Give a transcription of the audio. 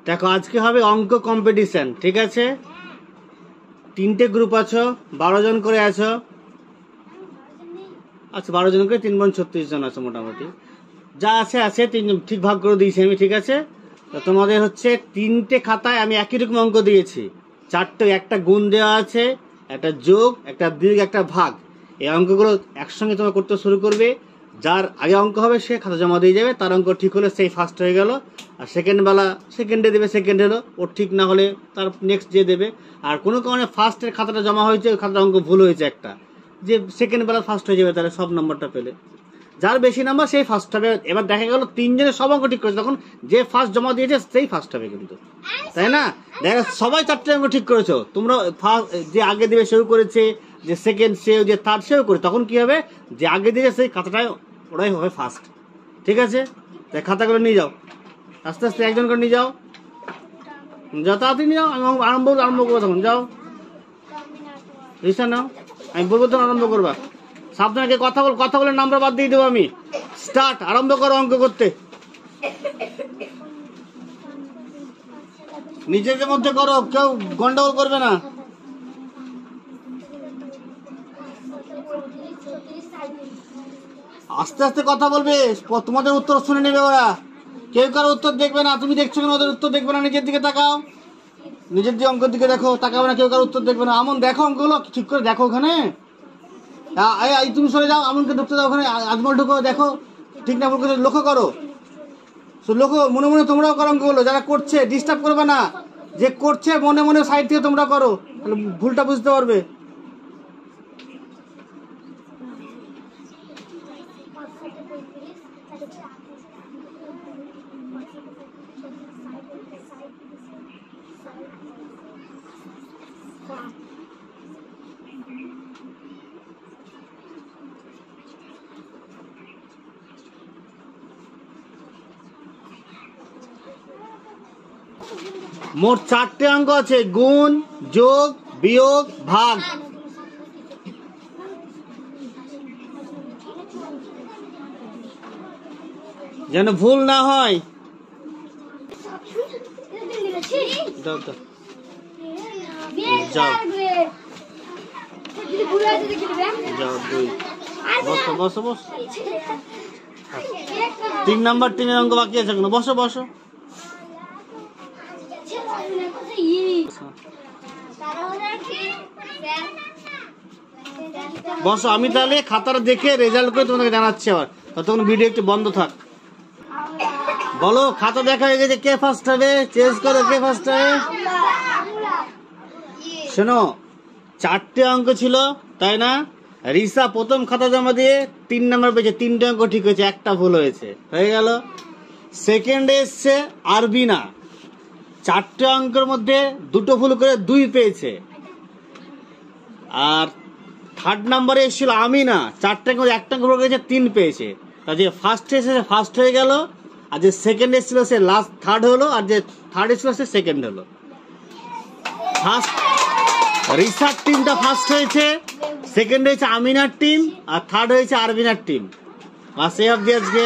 দেখো আজকে হবে অঙ্ক কম্পিটিশন, ঠিক আছে? 3টে গ্রুপ আছো, 12 জন করে আছো। আচ্ছা 12 জন করে 3 × 36 জন আছে মোটামুটি। যা আছে 3 ঠিক ভাগ করে দিয়েছি আমি, ঠিক আছে? তো তোমাদের হচ্ছে 3টে খাতায় আমি একই রকম অঙ্ক দিয়েছি। 4টে, একটা গুণ দেওয়া আছে, একটা যোগ, একটা বিয়োগ, একটা ভাগ। এই অঙ্কগুলো একসঙ্গে তোমরা করতে শুরু করবে। যার আগে অঙ্ক হবে সে খাতা জমা দিয়ে যাবে, তার অঙ্ক ঠিক হলে সেই ফার্স্ট হয়ে গেল। আর সেকেন্ড বেলা সেকেন্ডে দেবে, সেকেন্ড হলো, ওর ঠিক না হলে তার নেক্সট যে দেবে। আর কোনো কারণে ফার্স্টের খাতাটা জমা হয়েছে, ওই খাতার অঙ্ক ভুল হয়েছে একটা, যে সেকেন্ড বেলা ফার্স্ট হয়ে যাবে, তাহলে সব নম্বরটা পেলে। যার বেশি নাম্বার সেই ফার্স্ট হবে। এবার দেখা গেল 3 জনের সব অঙ্ক ঠিক করেছে, তখন যে ফার্স্ট জমা দিয়েছে সেই ফার্স্ট হবে কিন্তু, তাই না? দেখা সবাই 4টে অঙ্ক ঠিক করেছো তোমরা। যে আগে দেবে সেও করেছে, যে সেকেন্ড সেও, যে থার্ড সেও করে, তখন কি হবে? যে আগে দিয়েছে সেই খাতাটায় ওরাই হবে ফার্স্ট, ঠিক আছে? তাই খাতাগুলো নিয়ে যাও, আস্তে আস্তে একজন করে নিয়ে যাও, যাও তাড়াতাড়ি নিয়ে যাও। আমি আরম্ভ করবো, তখন যাও রিসা নাও, আমি বলবো তখন আরম্ভ করবা। সাবধানে কথা বলে নাম্বার বাদ দিয়ে দেবো আমি। স্টার্ট, আরম্ভ করো অঙ্ক করতে। নিজেদের মধ্যে করো, কেউ গন্ডগোল করবে না। আস্তে আস্তে কথা বলবে, তোমাদের উত্তর শুনে নেবে ওরা। কেউ কারো উত্তর দেখবে না। তুমি দেখছো কেন ওদের উত্তর দেখবে না? নিজের দিকে তাকাও, নিজের দিকে অঙ্কের দিকে দেখো, তাকাবে না। কেউ কারো উত্তর দেখবে না। আমন দেখো অঙ্কগুলো ঠিক করে দেখো। ওখানে তুমি সরে যাও, আমনকে ঢুকতে দাও। ওখানে আজমল ঢুকো, দেখো ঠিক না ভুল করছে, লক্ষ্য করো। লক্ষ্য মনে মনে তোমরাও করো অঙ্কগুলো। যারা করছে ডিস্টার্ব করবে না, যে করছে মনে মনে সাইড থেকে তোমরা করো, তাহলে ভুলটা বুঝতে পারবে। মোট 4টে অঙ্ক আছে, গুণ, যোগ, বিয়োগ, ভাগ। যেন ভুল না হয়। বসো 3 নাম্বার টিমের অঙ্ক বাকি আছে, বসো বসো। বসো, আমি তাহলে খাতাটা দেখে রেজাল্ট করে তোমাদেরকে জানাচ্ছি। আবার ততক্ষণ ভিডিও একটু বন্ধ থাক। বলো, খাতা দেখা হয়ে গেছে, কে ফার্স্ট হবে? চেঞ্জ করো, কে ফার্স্ট হবে? শোনো, 4টে অঙ্ক ছিল, তাই না? রিসা প্রথম খাতা জমা দিয়ে 3 নাম্বার পেয়েছে, 3টে অঙ্ক ঠিক হয়েছে, একটা ভুল হয়েছে, হয়ে গেল। সেকেন্ডে এসছে আরবিনা, 4টে অঙ্কের মধ্যে 2টো ভুল করে 2 পেয়েছে। আর থার্ড নাম্বারে এসেছিল আমিনা, 4টে অঙ্কের একটা ভুল করেছে, 3 পেয়েছে। তা যে ফার্স্ট এসেছে ফার্স্ট হয়ে গেল, আর যে সেকেন্ড এসেছিল সে লাস্ট থার্ড হলো, আর যে থার্ড এসেছিল সে সেকেন্ড হলো। ফার্স্ট রিসার্চ টিমটা ফার্স্ট হয়েছে, সেকেন্ড হয়েছে আমিনার টিম, আর থার্ড হয়েছে আরবিনার টিম। বাস এই অবধি আজকে।